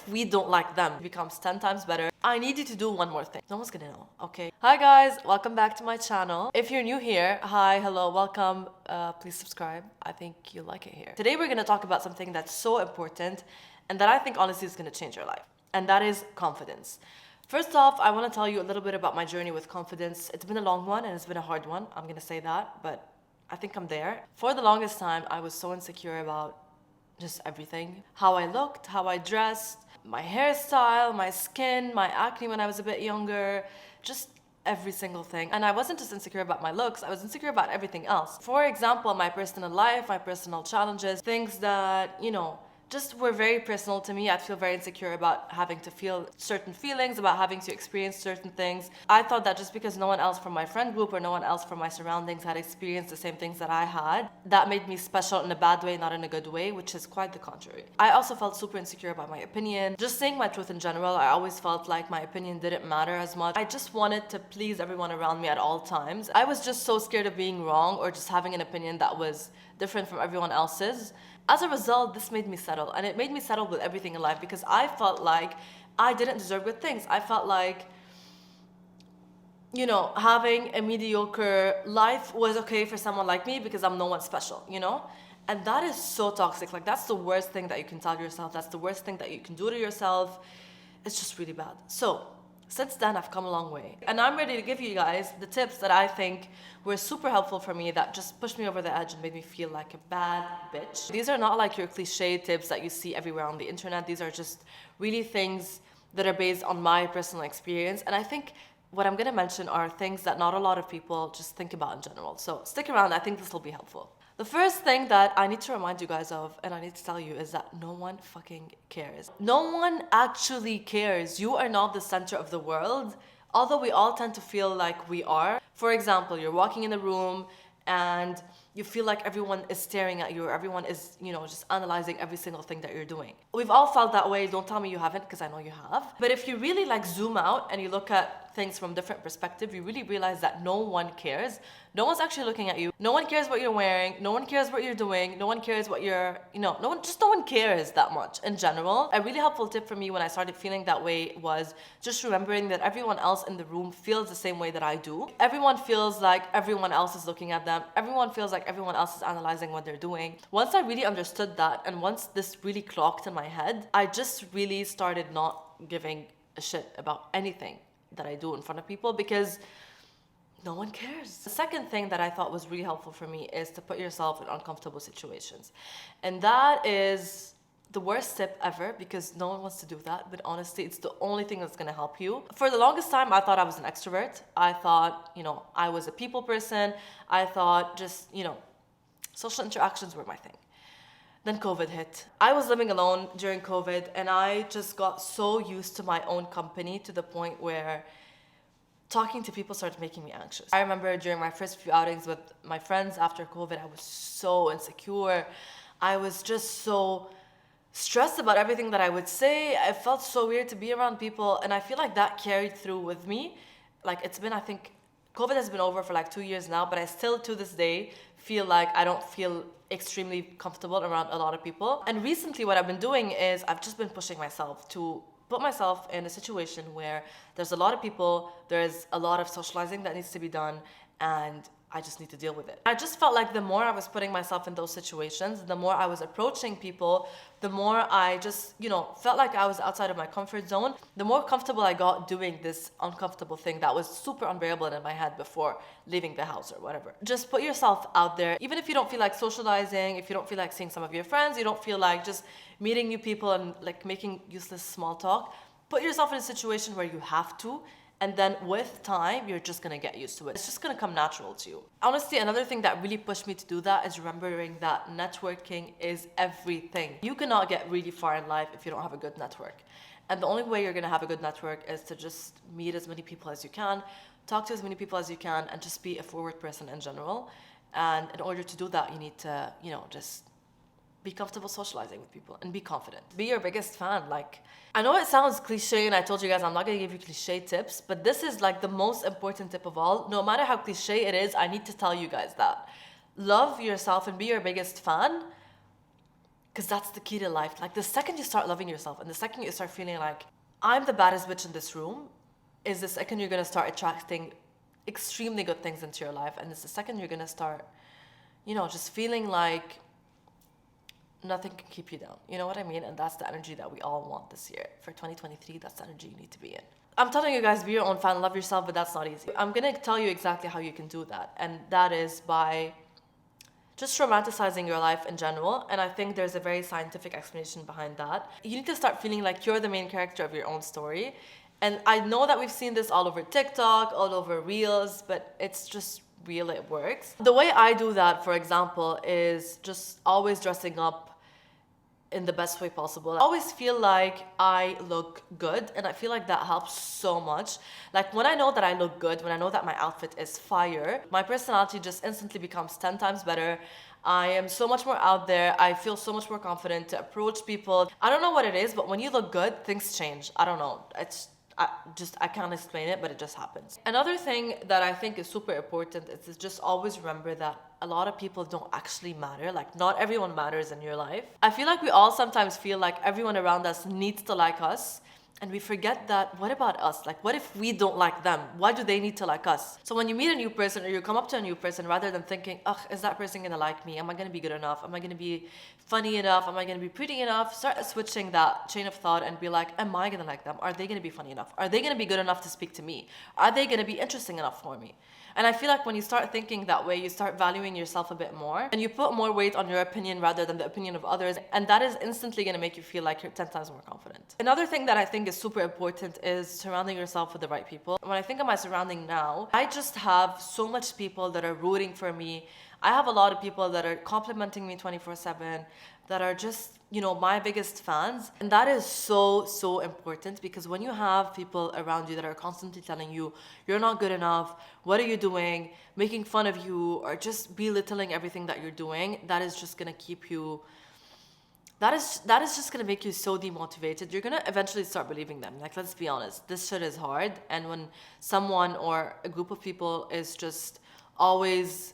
we don't like them, it becomes 10 times better. I need you to do one more thing. No one's gonna know, okay? Hi guys, welcome back to my channel. If you're new here, hi, hello, welcome. Please subscribe. I think you'll like it here. Today we're gonna talk about something that's so important and that I think honestly is gonna change your life. And that is confidence. First off, I wanna tell you a little bit about my journey with confidence. It's been a long one and it's been a hard one. I'm gonna say that, but I think I'm there. For the longest time, I was so insecure about just everything. How I looked, how I dressed, my hairstyle, my skin, my acne when I was a bit younger, just every single thing. And I wasn't just insecure about my looks, I was insecure about everything else. For example, my personal life, my personal challenges, things that, just were very personal to me. I'd feel very insecure about having to feel certain feelings, about having to experience certain things. I thought that just because no one else from my friend group or no one else from my surroundings had experienced the same things that I had, that made me special in a bad way, not in a good way, which is quite the contrary. I also felt super insecure about my opinion. Just saying my truth in general, I always felt like my opinion didn't matter as much. I just wanted to please everyone around me at all times. I was just so scared of being wrong or just having an opinion that was different from everyone else's. As a result, this made me settle, and it made me settle with everything in life because I felt like I didn't deserve good things. I felt like, having a mediocre life was okay for someone like me because I'm no one special, And that is so toxic. Like, that's the worst thing that you can tell yourself. That's the worst thing that you can do to yourself. It's just really bad. So, since then, I've come a long way. And I'm ready to give you guys the tips that I think were super helpful for me that just pushed me over the edge and made me feel like a bad bitch. These are not like your cliche tips that you see everywhere on the internet. These are just really things that are based on my personal experience. And I think what I'm gonna mention are things that not a lot of people just think about in general. So stick around, I think this will be helpful. The first thing that I need to remind you guys of, and I need to tell you, is that no one fucking cares. No one actually cares. You are not the center of the world, although we all tend to feel like we are. For example, you're walking in a room and you feel like everyone is staring at you or everyone is, just analyzing every single thing that you're doing. We've all felt that way. Don't tell me you haven't, because I know you have. But if you really zoom out and you look at things from different perspective, you really realize that no one cares. No one's actually looking at you. No one cares what you're wearing. No one cares what you're doing. No one cares what you're, no one cares that much in general. A really helpful tip for me when I started feeling that way was just remembering that everyone else in the room feels the same way that I do. Everyone feels like everyone else is looking at them. Everyone feels like everyone else is analyzing what they're doing. Once I really understood that, and once this really clocked in my head, I just really started not giving a shit about anything that I do in front of people because no one cares. The second thing that I thought was really helpful for me is to put yourself in uncomfortable situations. And that is the worst tip ever because no one wants to do that, but honestly, it's the only thing that's gonna help you. For the longest time, I thought I was an extrovert. I thought, I was a people person. I thought just, social interactions were my thing. Then COVID hit. I was living alone during COVID and I just got so used to my own company to the point where talking to people started making me anxious. I remember during my first few outings with my friends after COVID, I was so insecure. I was just so stressed about everything that I would say. It felt so weird to be around people and I feel like that carried through with me. Like it's been, I think, COVID has been over for 2 years now, but I still to this day feel like I don't feel extremely comfortable around a lot of people. And recently what I've been doing is I've just been pushing myself to put myself in a situation where there's a lot of people, there's a lot of socializing that needs to be done, and I just need to deal with it. I just felt like the more I was putting myself in those situations, the more I was approaching people, the more I just, felt like I was outside of my comfort zone, the more comfortable I got doing this uncomfortable thing that was super unbearable in my head before leaving the house or whatever. Just put yourself out there. Even if you don't feel like socializing, if you don't feel like seeing some of your friends, you don't feel like just meeting new people and making useless small talk, put yourself in a situation where you have to. And then with time, you're just gonna get used to it. It's just gonna come natural to you. Honestly, another thing that really pushed me to do that is remembering that networking is everything. You cannot get really far in life if you don't have a good network. And the only way you're gonna have a good network is to just meet as many people as you can, talk to as many people as you can, and just be a forward person in general. And in order to do that, you need to, just be comfortable socializing with people and be confident. Be your biggest fan. I know it sounds cliche and I told you guys I'm not gonna give you cliche tips, but this is the most important tip of all. No matter how cliche it is, I need to tell you guys that. Love yourself and be your biggest fan Because that's the key to life. Like the second you start loving yourself and the second you start feeling like, I'm the baddest bitch in this room, is the second you're going to start attracting extremely good things into your life. And it's the second you're going to start, just feeling like nothing can keep you down. You know what I mean? And that's the energy that we all want this year. For 2023, that's the energy you need to be in. I'm telling you guys, be your own fan, love yourself, but that's not easy. I'm going to tell you exactly how you can do that. And that is by just romanticizing your life in general. And I think there's a very scientific explanation behind that. You need to start feeling like you're the main character of your own story. And I know that we've seen this all over TikTok, all over Reels, but it's just real, it works. The way I do that, for example, is just always dressing up in the best way possible. I always feel like I look good, and I feel like that helps so much. Like when I know that I look good, when I know that my outfit is fire, my personality just instantly becomes 10 times better. I am so much more out there. I feel so much more confident to approach people. I don't know what it is, but when you look good, things change. I don't know. I can't explain it, but it just happens. Another thing that I think is super important is to just always remember that a lot of people don't actually matter. Like not everyone matters in your life. I feel like we all sometimes feel like everyone around us needs to like us. And we forget that, what about us? Like, what if we don't like them? Why do they need to like us? So when you meet a new person or you come up to a new person, rather than thinking, ugh, is that person gonna like me? Am I gonna be good enough? Am I gonna be funny enough? Am I gonna be pretty enough? Start switching that chain of thought and be like, am I gonna like them? Are they gonna be funny enough? Are they gonna be good enough to speak to me? Are they gonna be interesting enough for me? And I feel like when you start thinking that way, you start valuing yourself a bit more and you put more weight on your opinion rather than the opinion of others. And that is instantly going to make you feel like you're 10 times more confident. Another thing that I think is super important is surrounding yourself with the right people. When I think of my surrounding now, I just have so much people that are rooting for me. I have a lot of people that are complimenting me 24/7, that are just, my biggest fans. And that is so, so important, because when you have people around you that are constantly telling you, you're not good enough, what are you doing, making fun of you, or just belittling everything that you're doing, that is just gonna keep you, that is just gonna make you so demotivated. You're gonna eventually start believing them. Like, let's be honest, this shit is hard. And when someone or a group of people is just always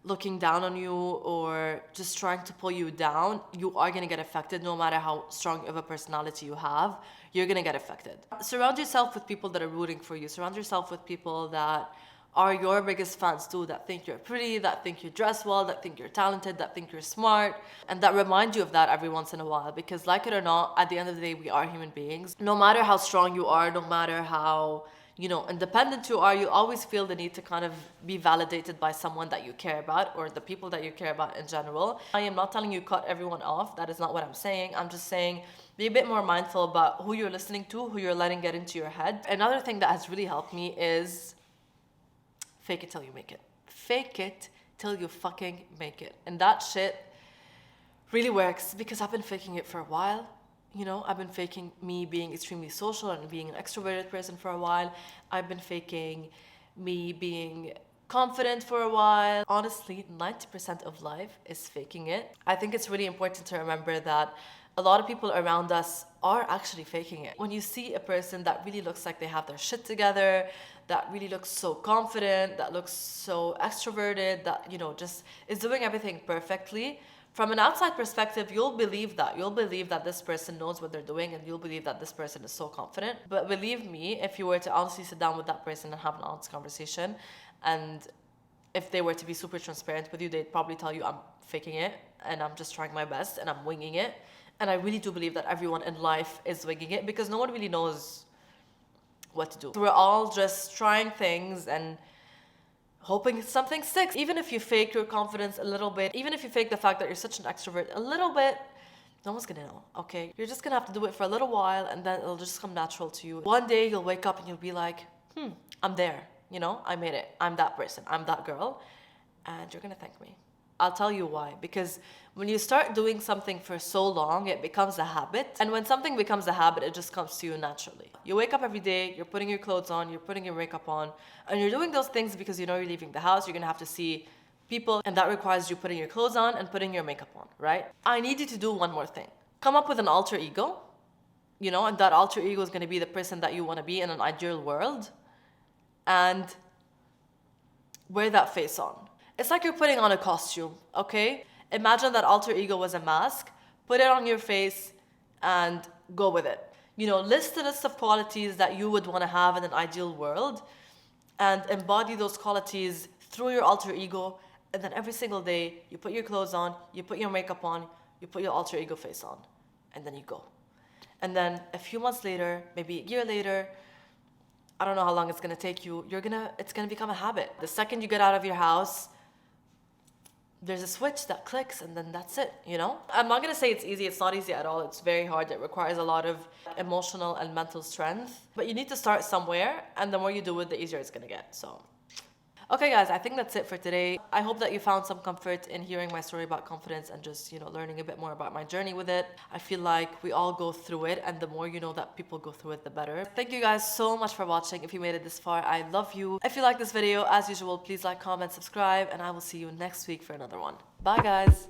looking down on you or just trying to pull you down, you are going to get affected. No matter how strong of a personality you have, you're going to get affected. Surround yourself with people that are rooting for you. Surround yourself with people that are your biggest fans too, that think you're pretty, that think you dress well, that think you're talented, that think you're smart, and that remind you of that every once in a while. Because like it or not, at the end of the day, we are human beings. No matter how strong you are, no matter how independent you are, you always feel the need to kind of be validated by someone that you care about, or the people that you care about in general. I am not telling you cut everyone off. That is not what I'm saying. I'm just saying be a bit more mindful about who you're listening to, who you're letting get into your head. Another thing that has really helped me is fake it till you make it. Fake it till you fucking make it. And that shit really works, because I've been faking it for a while. I've been faking me being extremely social and being an extroverted person for a while. I've been faking me being confident for a while. Honestly, 90% of life is faking it. I think it's really important to remember that a lot of people around us are actually faking it. When you see a person that really looks like they have their shit together, that really looks so confident, that looks so extroverted, that, just is doing everything perfectly, from an outside perspective, you'll believe that. You'll believe that this person knows what they're doing, and you'll believe that this person is so confident. But believe me, if you were to honestly sit down with that person and have an honest conversation, and if they were to be super transparent with you, they'd probably tell you, I'm faking it, and I'm just trying my best, and I'm winging it. And I really do believe that everyone in life is winging it, because no one really knows what to do. We're all just trying things and hoping something sticks. Even if you fake your confidence a little bit, even if you fake the fact that you're such an extrovert a little bit, no one's gonna know, okay? You're just gonna have to do it for a little while, and then it'll just come natural to you. One day you'll wake up and you'll be like, I'm there, I made it. I'm that person, I'm that girl, and you're gonna thank me. I'll tell you why. Because when you start doing something for so long, it becomes a habit. And when something becomes a habit, it just comes to you naturally. You wake up every day, you're putting your clothes on, you're putting your makeup on, and you're doing those things because you're leaving the house, you're gonna have to see people, and that requires you putting your clothes on and putting your makeup on, right? I need you to do one more thing. Come up with an alter ego, and that alter ego is gonna be the person that you wanna be in an ideal world, and wear that face on. It's like you're putting on a costume, okay? Imagine that alter ego was a mask. put it on your face and go with it. You know, list a list of qualities that you would want to have in an ideal world and embody those qualities through your alter ego. And then every single day, you put your clothes on, you put your makeup on, you put your alter ego face on, and then you go. And then a few months later, maybe a year later, I don't know how long it's gonna take you, it's gonna become a habit. The second you get out of your house, there's a switch that clicks and then that's it, you know? I'm not gonna say it's easy, it's not easy at all. It's very hard. It requires a lot of emotional and mental strength. But you need to start somewhere, and the more you do it, the easier it's gonna get, so. Okay guys, I think that's it for today. I hope that you found some comfort in hearing my story about confidence and just, you know, learning a bit more about my journey with it. I feel like we all go through it, and the more you know that people go through it, the better. Thank you guys so much for watching. If you made it this far, I love you. If you like this video, as usual, please like, comment, subscribe, and I will see you next week for another one. Bye guys.